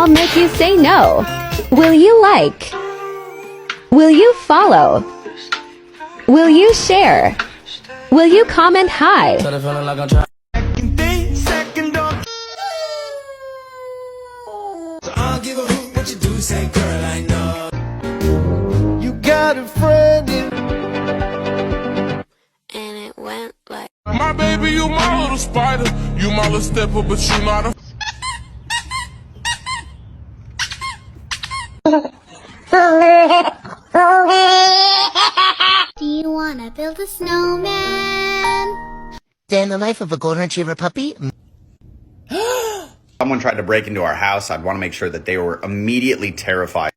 I'll make you say no. Will you like? Will you follow? Will you share? Will you comment hi? You got a friend in. And it went like, My baby, you my little spider. You my little stepper, but you not a. do you wanna build a snowman? Day in the life of a golden retriever puppy. Someone tried to break into our house, I'd want to make sure that they were immediately terrified.